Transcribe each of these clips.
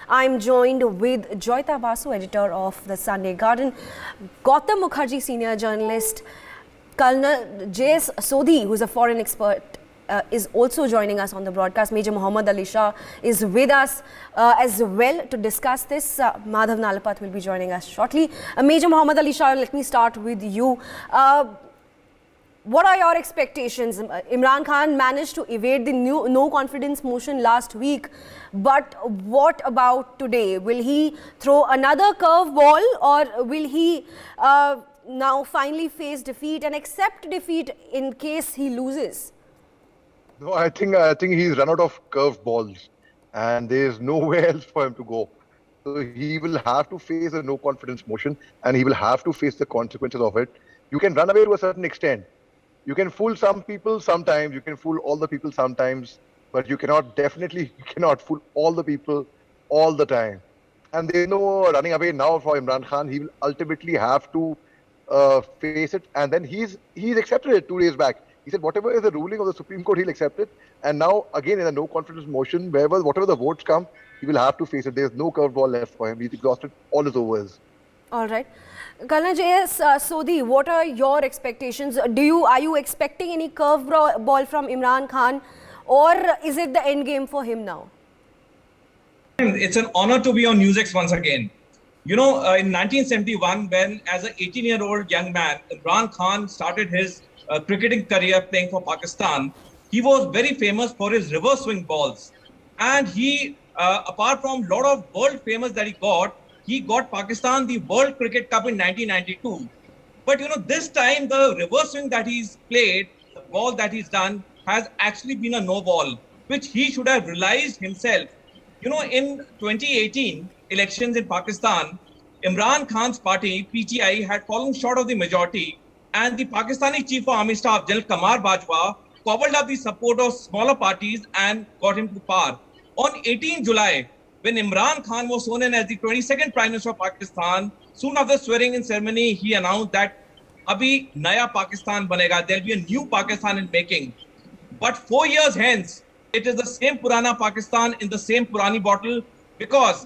I'm joined with Joyita Basu, editor of the Sunday Garden, Gautam Mukherjee, senior journalist, Colonel J.S. Sodhi, who is a foreign expert, is also joining us on the broadcast. Major Muhammad Ali Shah is with us as well to discuss this. Madhav Nalapat will be joining us shortly. Major Muhammad Ali Shah, let me start with you. What are your expectations? Imran Khan managed to evade the no confidence motion last week, but what about today? Will he throw another curveball, or will he now finally face defeat and accept defeat in case he loses? No, I think he's run out of curveballs, and there's nowhere else for him to go. So he will have to face a no confidence motion, and he will have to face the consequences of it. You can run away to a certain extent. You can fool some people sometimes, you can fool all the people sometimes, but you cannot fool all the people all the time. And there's no running away now for Imran Khan. He will ultimately have to face it, and then he's accepted it 2 days back. He said whatever is the ruling of the Supreme Court, he'll accept it. And now again in a no confidence motion, whatever the votes come, he will have to face it. There's no curveball left for him. He's exhausted all his overs. All right. Colonel J.S. Sodhi, what are your expectations? Are you expecting any curveball from Imran Khan, or is it the end game for him now? It's an honor to be on NewsX once again. You know, in 1971, when as an 18-year-old young man, Imran Khan started his cricketing career playing for Pakistan, he was very famous for his reverse swing balls. And he, apart from a lot of world famous that he got Pakistan the World Cricket Cup in 1992. But you know, this time the reverse swing that he's played, the ball that he's done, has actually been a no ball, which he should have realized himself. You know, in 2018 elections in Pakistan, Imran Khan's party, PTI, had fallen short of the majority, and the Pakistani Chief of Army Staff, General Qamar Bajwa, cobbled up the support of smaller parties and got him to power. On 18 July, when Imran Khan was sworn in as the 22nd Prime Minister of Pakistan, soon after swearing in ceremony, he announced that Abhi Naya Pakistan banega, there'll be a new Pakistan in making. But 4 years hence, it is the same Purana Pakistan in the same Purani bottle, because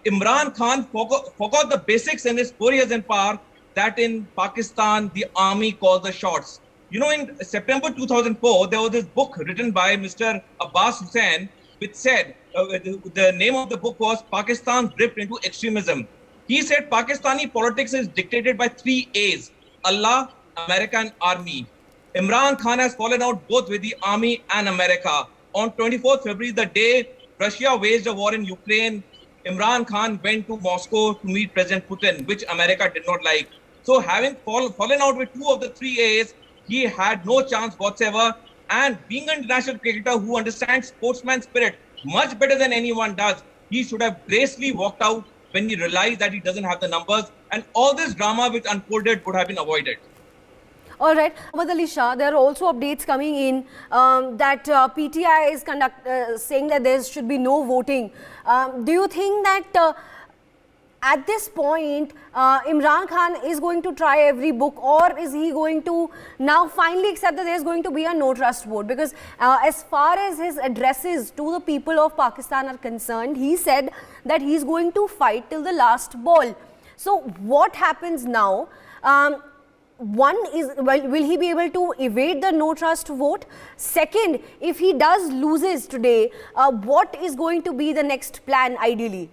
Imran Khan forgot the basics in his 4 years in power, that in Pakistan, the army calls the shots. You know, in September 2004, there was this book written by Mr. Abbas Hussain, which said, the name of the book was Pakistan's Drift into Extremism. He said Pakistani politics is dictated by 3 A's, Allah, America and Army. Imran Khan has fallen out both with the Army and America. On 24th February, the day Russia waged a war in Ukraine, Imran Khan went to Moscow to meet President Putin, which America did not like. So having fallen out with 2 of the 3 A's, he had no chance whatsoever. And being an international cricketer who understands sportsman spirit much better than anyone does, he should have gracefully walked out when he realized that he doesn't have the numbers, and all this drama which unfolded would have been avoided. All right, Muhammad Ali Shah, there are also updates coming in that PTI is saying that there should be no voting. Do you think that at this point, Imran Khan is going to try every book, or is he going to now finally accept that there is going to be a no trust vote? Because as far as his addresses to the people of Pakistan are concerned, he said that he is going to fight till the last ball. So what happens now? One is, will he be able to evade the no trust vote? Second, if he does loses today, what is going to be the next plan ideally?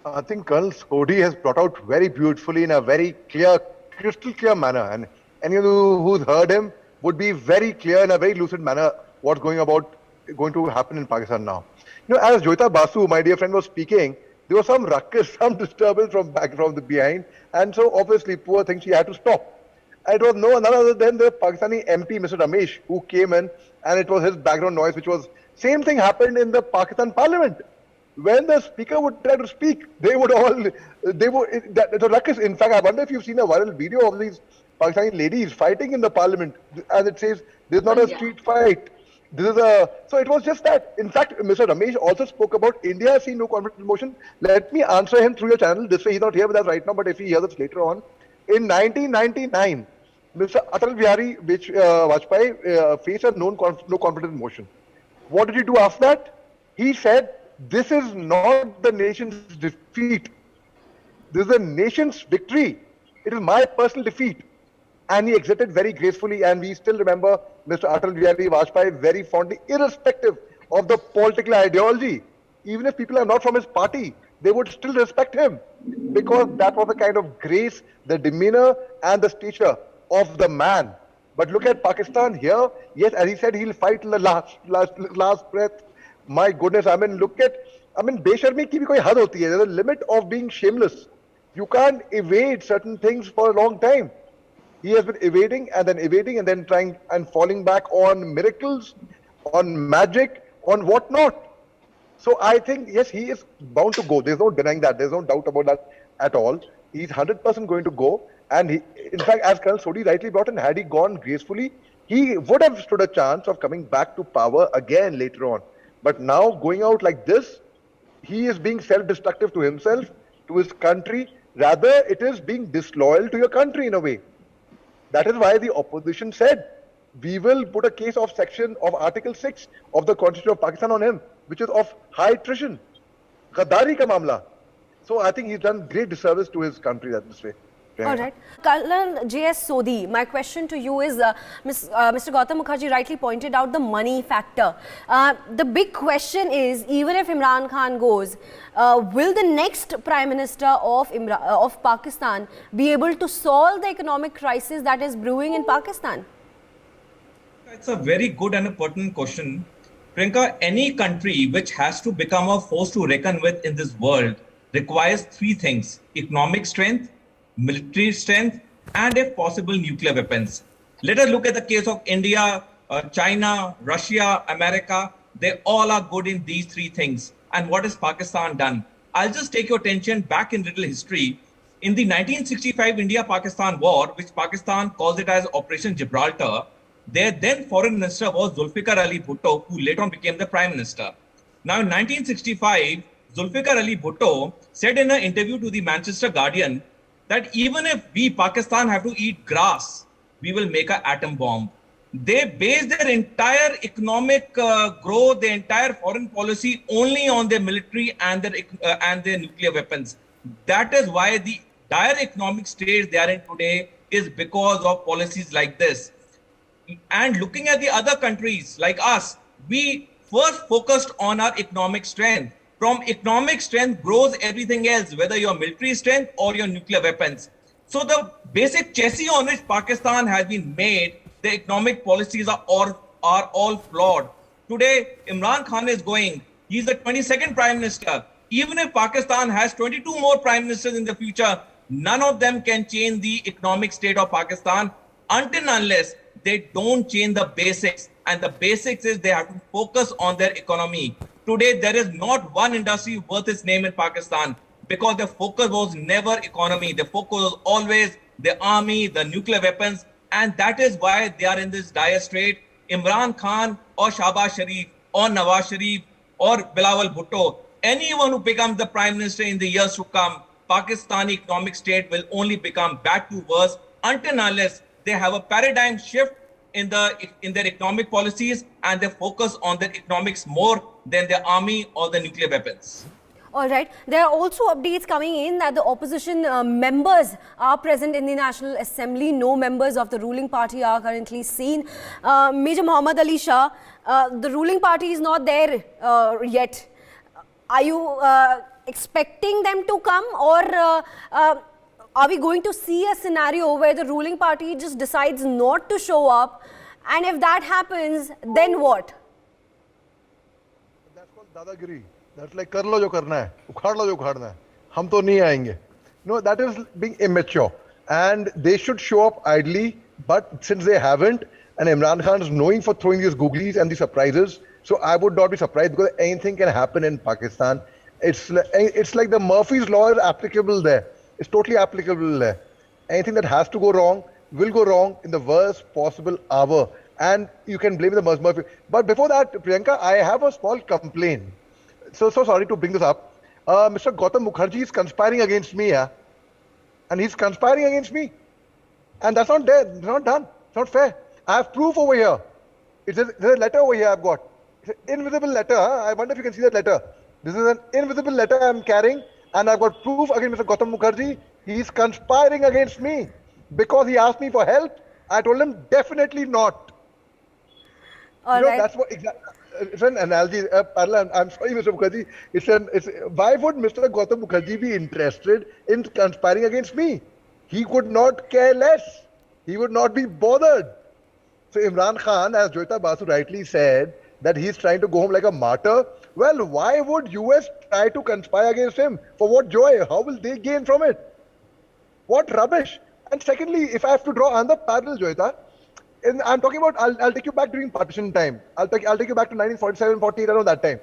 I think Colonel Sodhi has brought out very beautifully in a very clear, crystal clear manner, and anyone who's heard him would be very clear in a very lucid manner what's going to happen in Pakistan now. You know, as Joyita Basu, my dear friend, was speaking, there was some ruckus, some disturbance from the behind, and so obviously, poor thing, she had to stop. And it was none other than the Pakistani MP, Mr. Ramesh, who came in, and it was his background noise, which was same thing happened in the Pakistan Parliament. When the speaker would try to speak, the ruckus. In fact, I wonder if you've seen a viral video of these Pakistani ladies fighting in the parliament, as it says, this is not a street fight. So it was just that. In fact, Mr. Ramesh also spoke about India seeing no confidence motion. Let me answer him through your channel. This way, he's not here with us right now, but if he hears us later on. In 1999, Mr. Atal Bihari Vajpayee faced a no confidence motion. What did he do after that? He said this is not the nation's defeat. This is the nation's victory. It is my personal defeat. And he exited very gracefully, and we still remember Mr. Atal Bihari Vajpayee very fondly, irrespective of the political ideology. Even if people are not from his party, they would still respect him, because that was the kind of grace, the demeanor and the stature of the man. But look at Pakistan here. Yes, as he said, he'll fight till the last breath. My goodness, I mean, look at, besharmi ki bhi koi had hoti hai. There's a limit of being shameless. You can't evade certain things for a long time. He has been evading and then trying and falling back on miracles, on magic, on whatnot. So I think, yes, he is bound to go. There's no denying that. There's no doubt about that at all. He's 100% going to go. And he, in fact, as Colonel Sodhi rightly brought in, had he gone gracefully, he would have stood a chance of coming back to power again later on. But now going out like this, he is being self-destructive to himself, to his country. Rather, it is being disloyal to your country in a way. That is why the opposition said, we will put a case of section of Article 6 of the Constitution of Pakistan on him, which is of high treason. Gaddari ka mamla. So I think he's done great disservice to his country that this way. All right. Colonel J.S. Sodhi, my question to you is, Mr. Gautam Mukherjee rightly pointed out the money factor. The big question is, even if Imran Khan goes, will the next Prime Minister of Pakistan be able to solve the economic crisis that is brewing in Pakistan? It's a very good and a pertinent question. Priyanka, any country which has to become a force to reckon with in this world requires three things: economic strength, military strength, and if possible nuclear weapons. Let us look at the case of India, China, Russia, America. They all are good in these three things. And what has Pakistan done? I'll just take your attention back in little history. In the 1965 India-Pakistan war, which Pakistan calls it as Operation Gibraltar, their then foreign minister was Zulfikar Ali Bhutto, who later on became the prime minister. Now in 1965, Zulfikar Ali Bhutto said in an interview to the Manchester Guardian that even if we, Pakistan, have to eat grass, we will make an atom bomb. They based their entire economic growth, their entire foreign policy only on their military and their nuclear weapons. That is why the dire economic state they are in today is because of policies like this. And looking at the other countries like us, we first focused on our economic strength. From economic strength grows everything else, whether your military strength or your nuclear weapons. So the basic chassis on which Pakistan has been made, the economic policies are all flawed. Today, Imran Khan is going. He's the 22nd Prime Minister. Even if Pakistan has 22 more Prime Ministers in the future, none of them can change the economic state of Pakistan until and unless they don't change the basics. And the basics is they have to focus on their economy. Today, there is not one industry worth its name in Pakistan because the focus was never economy. The focus was always the army, the nuclear weapons. And that is why they are in this dire strait. Imran Khan or Shahbaz Sharif or Nawaz Sharif or Bilawal Bhutto, anyone who becomes the prime minister in the years to come, Pakistani economic state will only become bad to worse until and unless they have a paradigm shift in their economic policies and they focus on their economics more than their army or the nuclear weapons. All right. There are also updates coming in that the opposition members are present in the National Assembly. No members of the ruling party are currently seen. Major Muhammad Ali Shah, the ruling party is not there yet. Are you expecting them to come, or are we going to see a scenario where the ruling party just decides not to show up? And if that happens, then what? That's called dadagiri. That's like kar lo jo karna hai, ukhad lo jo ukhaadna hai. Hum to nahi aayenge. No, that is being immature. And they should show up idly, but since they haven't, and Imran Khan is known for throwing these googlies and the surprises, so I would not be surprised because anything can happen in Pakistan. It's like the Murphy's Law is applicable there. It's totally applicable there. Anything that has to go wrong will go wrong in the worst possible hour. And you can blame the Murphy. But before that, Priyanka, I have a small complaint. So sorry to bring this up. Mr. Gautam Mukherjee is conspiring against me, yeah? And he's conspiring against me. And that's not there. It's not done. It's not fair. I have proof over here. There's a letter over here I've got. It's an invisible letter. Huh? I wonder if you can see that letter. This is an invisible letter I'm carrying, and I've got proof against Mr. Gautam Mukherjee. He's conspiring against me because he asked me for help. I told him definitely not. All You know, right. that's what it's an analogy, parallel. I'm sorry, Mr. Mukherjee. Why would Mr. Gautam Mukherjee be interested in conspiring against me? He could not care less. He would not be bothered. So Imran Khan, as Joyita Basu rightly said, that he's trying to go home like a martyr. Well, why would US try to conspire against him? For what joy? How will they gain from it? What rubbish! And secondly, if I have to draw another parallel, Joyita, and I'm talking about, I'll take you back during partition time. I'll take you back to 1947, 48, around that time.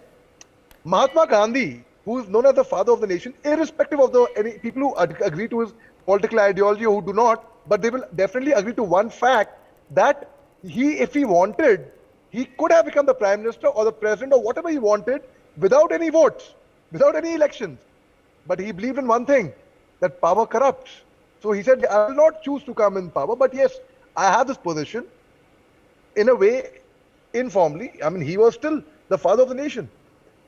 Mahatma Gandhi, who is known as the father of the nation, irrespective of any people who agree to his political ideology or who do not, but they will definitely agree to one fact that if he wanted, he could have become the prime minister or the president or whatever he wanted without any votes, without any elections. But he believed in one thing, that power corrupts. So he said, I will not choose to come in power, but yes, I have this position in a way, informally. I mean, he was still the father of the nation.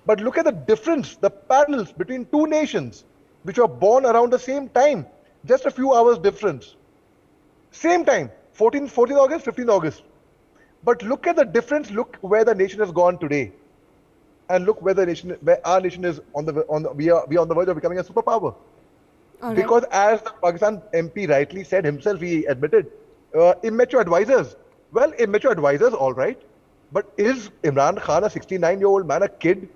But look at the difference, the parallels between two nations which were born around the same time, just a few hours difference. Same time, 14th August, 15th August. But look at the difference, look where the nation has gone today. And look where our nation is we are on the verge of becoming a superpower. All right. Because as the Pakistan MP rightly said himself, he admitted, immature advisors. Well, immature advisors, all right. But is Imran Khan a 69-year-old man, a kid?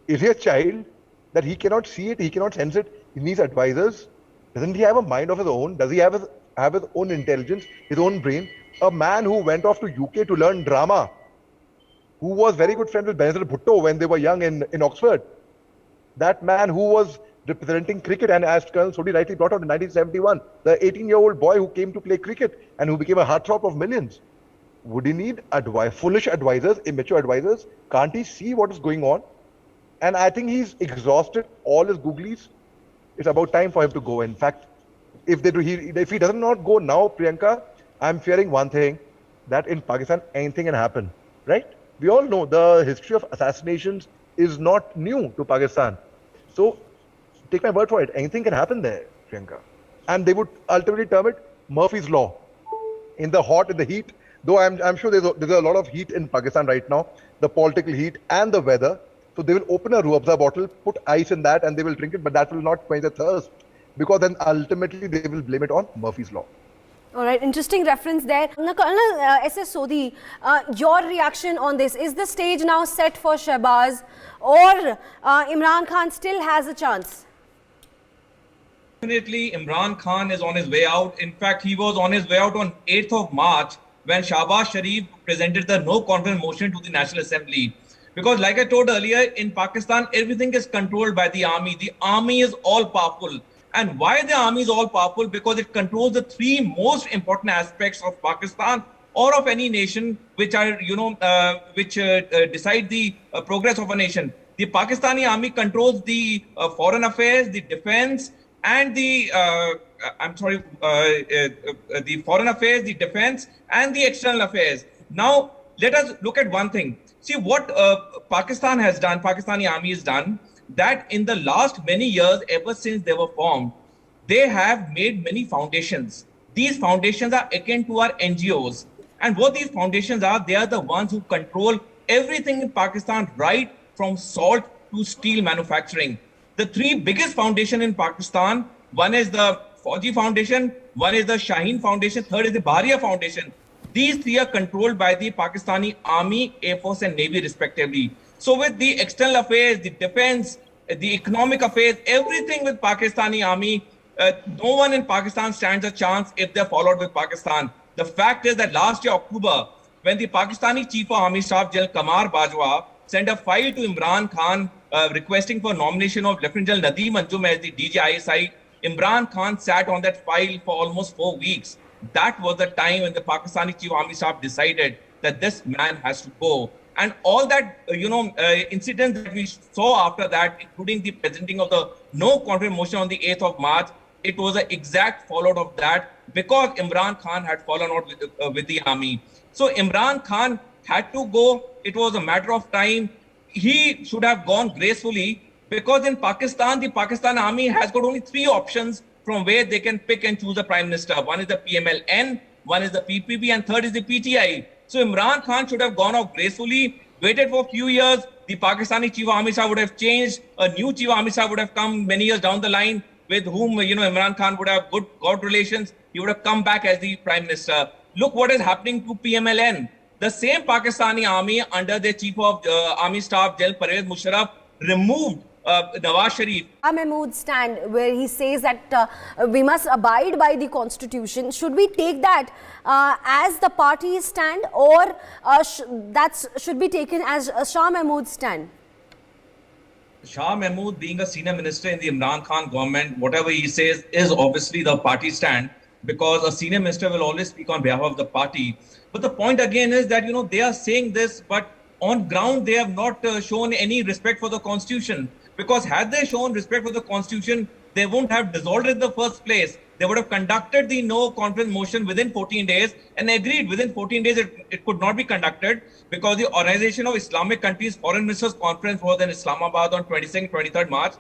Is he a child that he cannot see it, he cannot sense it? He needs advisors. Doesn't he have a mind of his own? Does he have his own intelligence, his own brain? A man who went off to UK to learn drama, who was very good friends with Benazir Bhutto when they were young in Oxford. That man who was representing cricket, and as Colonel Sodhi rightly brought out in 1971, the 18-year-old boy who came to play cricket and who became a heartthrob of millions. Would he need foolish advisors, immature advisors? Can't he see what is going on? And I think he's exhausted all his googlies. It's about time for him to go. In fact, if he does not go now, Priyanka, I'm fearing one thing, that in Pakistan, anything can happen, right? We all know the history of assassinations is not new to Pakistan. So, take my word for it, anything can happen there, Priyanka. And they would ultimately term it Murphy's Law. In the heat, though I'm sure there's a lot of heat in Pakistan right now, the political heat and the weather. So they will open a Ruabza bottle, put ice in that, and they will drink it, but that will not quench the thirst, because then ultimately they will blame it on Murphy's Law. All right, interesting reference there. Now, Colonel S.S. Sodhi, your reaction on this? Is the stage now set for Shehbaz, or Imran Khan still has a chance? Definitely, Imran Khan is on his way out. In fact, he was on his way out on 8th of March when Shahbaz Sharif presented the no confidence motion to the National Assembly. Because like I told earlier, in Pakistan, everything is controlled by the army. The army is all powerful. And why the army is all powerful? Because it controls the three most important aspects of Pakistan or of any nation, which are, decide the progress of a nation. The Pakistani army controls the foreign affairs, the defense, and the foreign affairs, the defense, and the external affairs. Now, let us look at one thing. See what Pakistan has done, Pakistani army has done, that in the last many years, ever since they were formed, they have made many foundations. These foundations are akin to our NGOs. And what these foundations are, they are the ones who control everything in Pakistan, right from salt to steel manufacturing. The three biggest foundations in Pakistan, one is the Fauji Foundation, one is the Shaheen Foundation, third is the Bahariya Foundation. These three are controlled by the Pakistani Army, Air Force and Navy respectively. So with the external affairs, the defense, the economic affairs, everything with Pakistani Army, no one in Pakistan stands a chance if they're followed with Pakistan. The fact is that last year, October, when the Pakistani Chief of Army Staff, General Qamar Bajwa, sent a file to Imran Khan requesting for nomination of Lieutenant General Nadeem Anjum as the DG ISI, Imran Khan sat on that file for almost 4 weeks. That was the time when the Pakistani Chief of Army Staff decided that this man has to go. And all that, incidents that we saw after that, including the presenting of the no confidence motion on the 8th of March, it was an exact follow-up of that because Imran Khan had fallen out with the army. So Imran Khan had to go. It was a matter of time. He should have gone gracefully, Because in Pakistan, the Pakistan army has got only 3 options from where they can pick and choose a prime minister. One is the PMLN, one is the PPP, and third is the PTI. So Imran Khan should have gone off gracefully, waited for a few years. The Pakistani Chief of Army Staff would have changed. A new Chief of Army Staff would have come many years down the line, with whom Imran Khan would have good relations. He would have come back as the prime minister. Look what is happening to PMLN. The same Pakistani army under the Chief of Army Staff, General Pervez Musharraf, removed Nawaz Sharif. Mahmood's stand where he says that we must abide by the constitution. Should we take that as the party's stand, or that should be taken as Shah Mahmood's stand? Shah Mahmood, being a senior minister in the Imran Khan government, whatever he says is obviously the party stand, because a senior minister will always speak on behalf of the party. But the point again is that, they are saying this, but on ground, they have not shown any respect for the constitution. Because had they shown respect for the constitution, they wouldn't have dissolved it in the first place. They would have conducted the no confidence motion within 14 days and agreed within 14 days it could not be conducted, because the Organization of Islamic Countries Foreign Ministers Conference was in Islamabad on 22nd, 23rd March.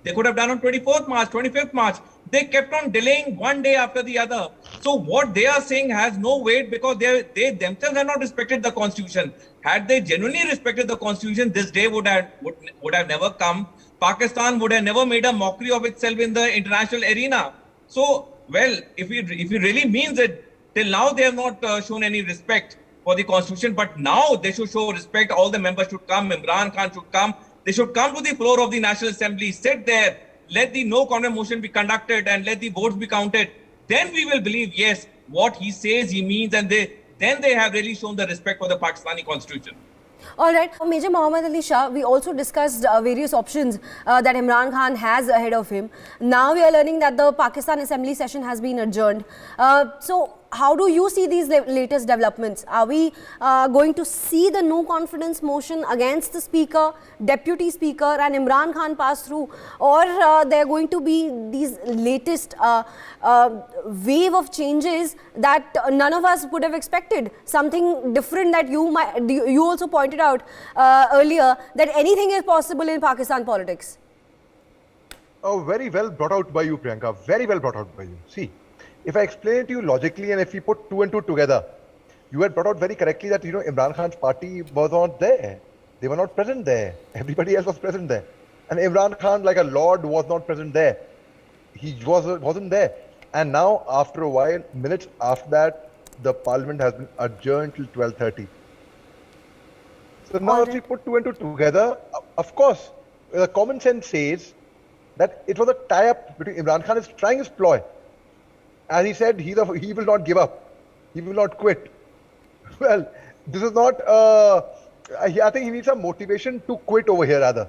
They could have done on 24th March, 25th March. They kept on delaying one day after the other. So what they are saying has no weight, because they themselves have not respected the constitution. Had they genuinely respected the constitution, this day would have never come. Pakistan would have never made a mockery of itself in the international arena. So, well, if he really means it, till now they have not shown any respect for the constitution, but now they should show respect. All the members should come. Imran Khan should come. They should come to the floor of the National Assembly, sit there, let the no confidence motion be conducted and let the votes be counted. Then we will believe, yes, what he says he means, and then they have really shown the respect for the Pakistani constitution. All right, Major Mohammad Ali Shah, we also discussed various options that Imran Khan has ahead of him. Now we are learning that the Pakistan Assembly session has been adjourned. So how do you see these latest developments? Are we going to see the no confidence motion against the Speaker, Deputy Speaker and Imran Khan pass through? Or there are going to be these latest wave of changes that none of us would have expected? Something different that you also pointed out earlier, that anything is possible in Pakistan politics. Oh, very well brought out by you, Priyanka. Very well brought out by you. See, if I explain it to you logically, and if we put 2 and 2 together, you had brought out very correctly that, Imran Khan's party was not there. They were not present there. Everybody else was present there. And Imran Khan, like a lord, was not present there. He wasn't there. And now, after a while, minutes after that, the parliament has been adjourned till 12:30. So now if we put 2 and 2 together, of course, the common sense says that it was a tie-up between Imran Khan is trying his ploy. As he said, he will not give up. He will not quit. Well, this is not, I think he needs some motivation to quit over here rather.